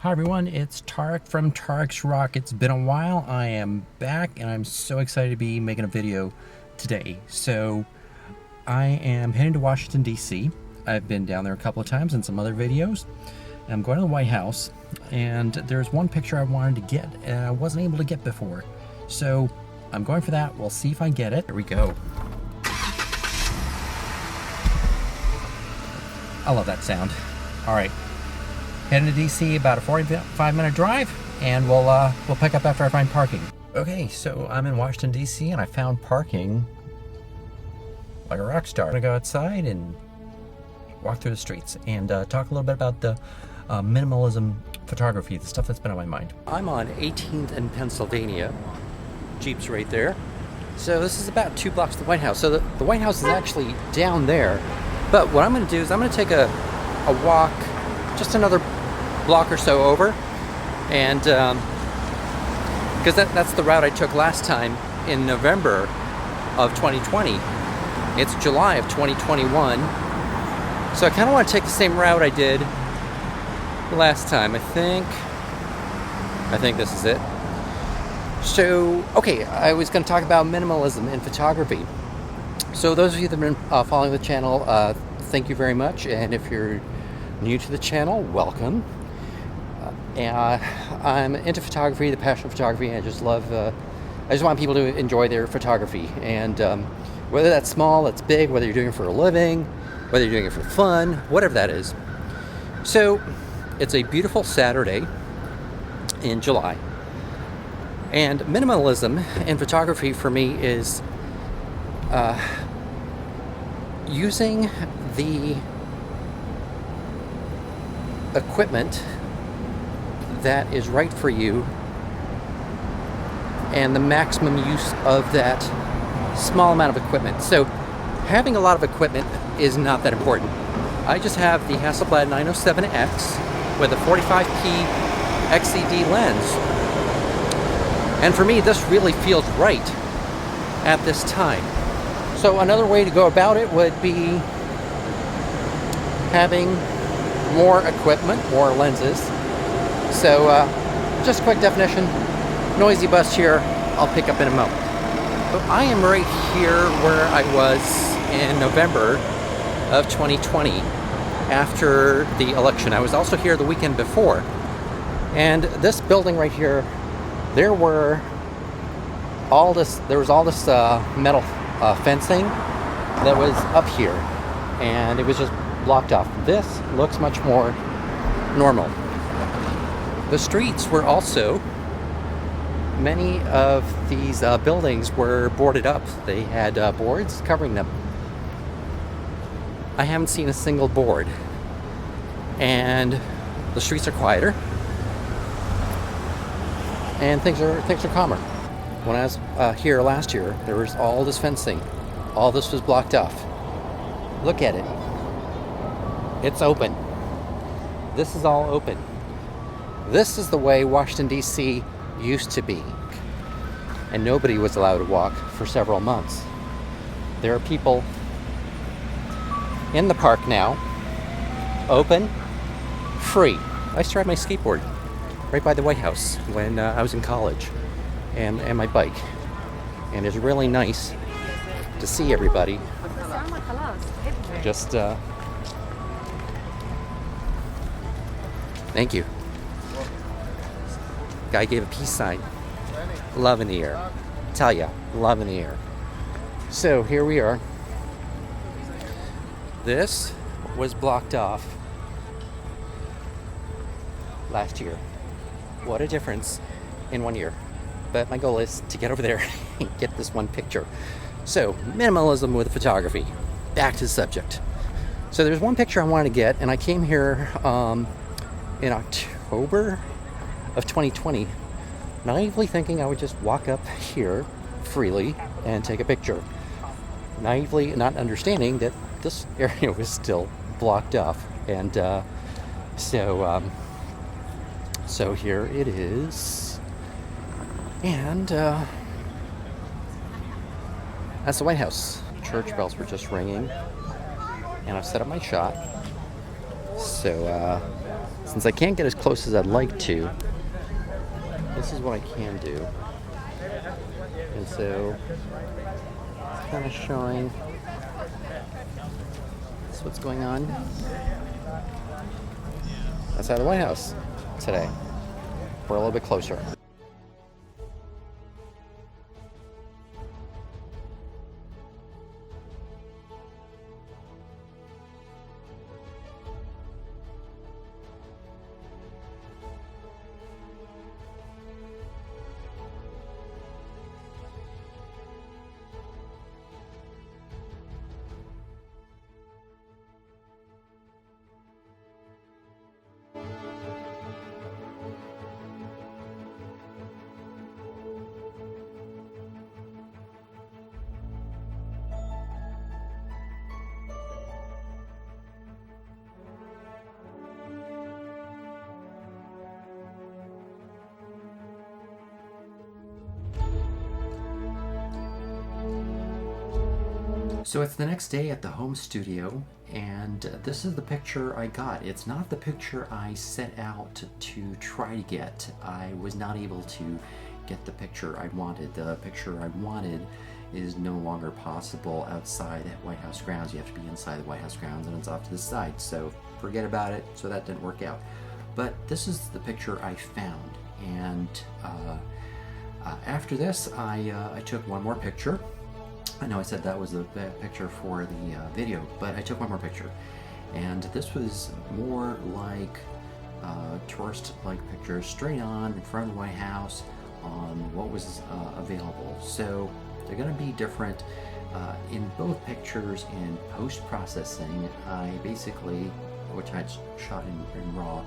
Hi everyone, it's Tariq from Tariq's Rock. It's been a while. I am back and I'm so excited to be making a video today. So I am heading to Washington D.C. I've been down there a couple of times in some other videos. I'm going to the White House and there's one picture I wanted to get and I wasn't able to get before. So I'm going for that. We'll see if I get it. Here we go. I love that sound. All right. Heading to DC, about a 45-minute drive, and we'll pick up after I find parking. Okay, so I'm in Washington D.C. and I found parking like a rock star. I'm gonna go outside and walk through the streets and talk a little bit about the minimalism photography, the stuff that's been on my mind. I'm on 18th and Pennsylvania. Jeep's right there. So this is about 2 blocks to the White House. So the White House is actually down there. But what I'm gonna do is I'm gonna take a walk just another block or so over, and because that's the route I took last time in November of 2020. It's July of 2021, so I kind of want to take the same route I did last time. I think this is it. So okay, I was going to talk about minimalism in photography. So those of you that have been following the channel, thank you very much, and if you're new to the channel, welcome. I'm into photography, the passion of photography, and I just love, I just want people to enjoy their photography. And whether that's small, that's big, whether you're doing it for a living, whether you're doing it for fun, whatever that is. So it's a beautiful Saturday in July. And minimalism in photography for me is using the equipment that is right for you and the maximum use of that small amount of equipment. So having a lot of equipment is not that important. I just have the Hasselblad 907X with a 45p XCD lens, and for me this really feels right at this time. So another way to go about it would be having more equipment, more lenses. So just a quick definition, noisy bus here, I'll pick up in a moment. So I am right here where I was in November of 2020 after the election. I was also here the weekend before, and this building right here, there was all this metal fencing that was up here, and it was just blocked off. This looks much more normal. The streets were also, many of these buildings were boarded up. They had boards covering them. I haven't seen a single board, and the streets are quieter, and things are calmer. When I was here last year, there was all this fencing. All this was blocked off. Look at it. It's open. This is all open. This is the way Washington, D.C. used to be. And nobody was allowed to walk for several months. There are people in the park now, open, free. I used to ride my skateboard right by the White House when I was in college, and my bike. And it's really nice to see everybody just thank you. Guy gave a peace sign. Love in the air. Tell ya, love in the air. So here we are. This was blocked off last year. What a difference in 1 year. But my goal is to get over there and get this one picture. So minimalism with photography. Back to the subject. So there's one picture I wanted to get, and I came here in October of 2020, naively thinking I would just walk up here freely and take a picture. Naively not understanding that this area was still blocked off. And so here it is. And that's the White House. Church bells were just ringing. And I've set up my shot. So it's since I can't get as close as I'd like to, this is what I can do. And so it's kind of showing that's what's going on outside the White House today. We're a little bit closer. So it's the next day at the home studio, and this is the picture I got. It's not the picture I set out to try to get. I was not able to get the picture I wanted. The picture I wanted is no longer possible outside White House grounds. You have to be inside the White House grounds, and it's off to the side. So forget about it. So that didn't work out. But this is the picture I found, and after this, I took one more picture. I know I said that was the picture for the video, but I took one more picture, and this was more like tourist-like picture, straight on in front of the White House on what was available. So they're going to be different in both pictures. In post-processing, I basically, which I shot in RAW,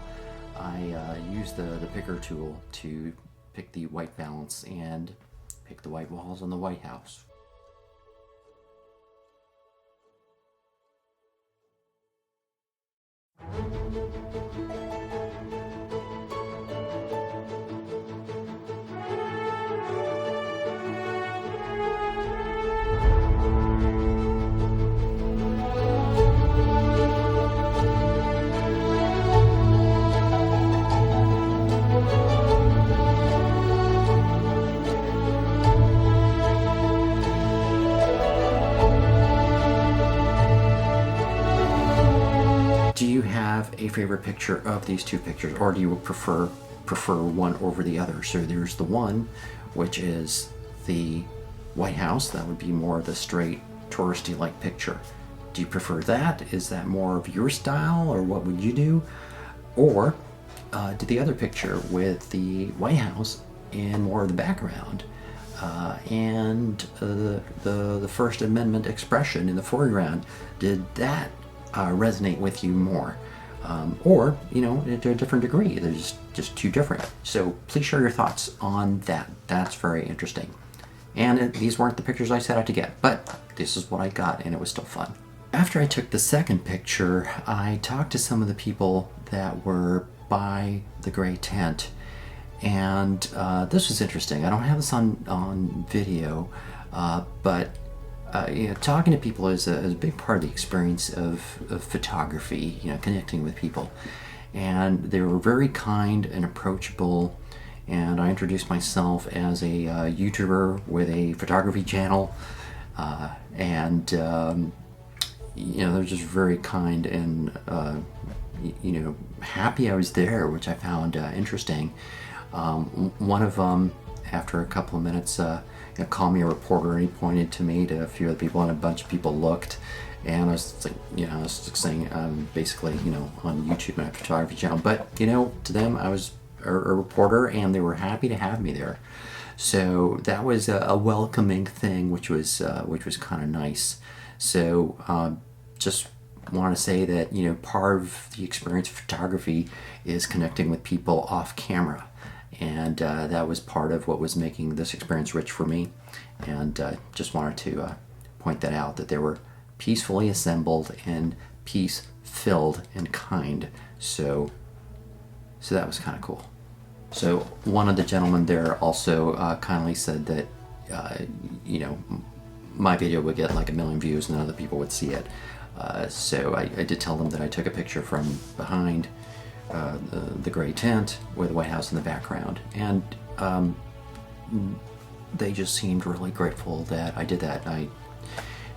I used the picker tool to pick the white balance and pick the white walls on the White House. Do you have a favorite picture of these two pictures, or do you prefer one over the other? So there's the one which is the White House. That would be more of the straight touristy like picture. Do you prefer that? Is that more of your style, or what would you do? Or do the other picture with the White House in more of the background and the First Amendment expression in the foreground, did that resonate with you more? Or, you know, to a different degree, they're just too different. So please share your thoughts on that. That's very interesting. And these weren't the pictures I set out to get, but this is what I got, and it was still fun. After I took the second picture, I talked to some of the people that were by the gray tent, and this was interesting. I don't have this on video, but you know, talking to people is a big part of the experience of photography, you know, connecting with people. And they were very kind and approachable, and I introduced myself as a YouTuber with a photography channel, and you know, they're just very kind and you know, happy I was there, which I found interesting. One of them, after a couple of minutes, called me a reporter, and he pointed to me to a few other people, and a bunch of people looked, and I was like, you know, I was saying basically, you know, on YouTube, my photography channel, but you know, to them I was a reporter, and they were happy to have me there. So that was a welcoming thing, which was kind of nice. So just want to say that, you know, part of the experience of photography is connecting with people off camera. And that was part of what was making this experience rich for me. And just wanted to point that out, that they were peacefully assembled and peace-filled and kind. So that was kind of cool. So one of the gentlemen there also kindly said that, you know, my video would get like 1 million views and other people would see it. So I did tell them that I took a picture from behind the gray tent with the White House in the background. And they just seemed really grateful that I did that. I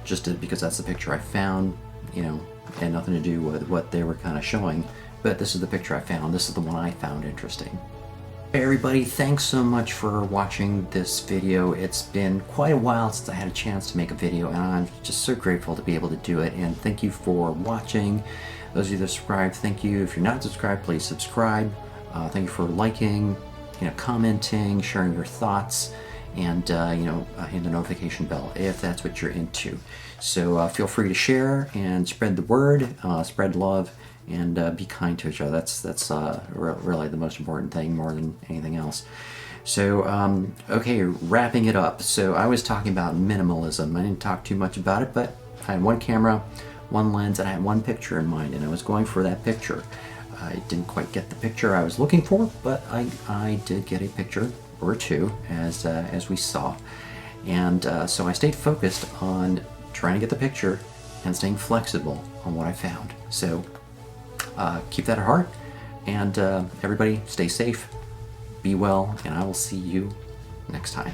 just did because that's the picture I found, you know, had nothing to do with what they were kind of showing, but this is the picture I found. This is the one I found interesting. Hey everybody, thanks so much for watching this video. It's been quite a while since I had a chance to make a video, and I'm just so grateful to be able to do it, and thank you for watching. Those of you that are subscribed, thank you. If you're not subscribed, please subscribe. Thank you for liking, you know, commenting, sharing your thoughts, and you know, hit the notification bell if that's what you're into. So feel free to share and spread the word, spread love, and be kind to each other. That's really the most important thing, more than anything else. So okay, wrapping it up. So I was talking about minimalism. I didn't talk too much about it, but I had one camera, one lens, and I had one picture in mind, and I was going for that picture. I didn't quite get the picture I was looking for, but I did get a picture or two, as we saw. And so I stayed focused on trying to get the picture and staying flexible on what I found. So keep that at heart, and everybody stay safe, be well, and I will see you next time.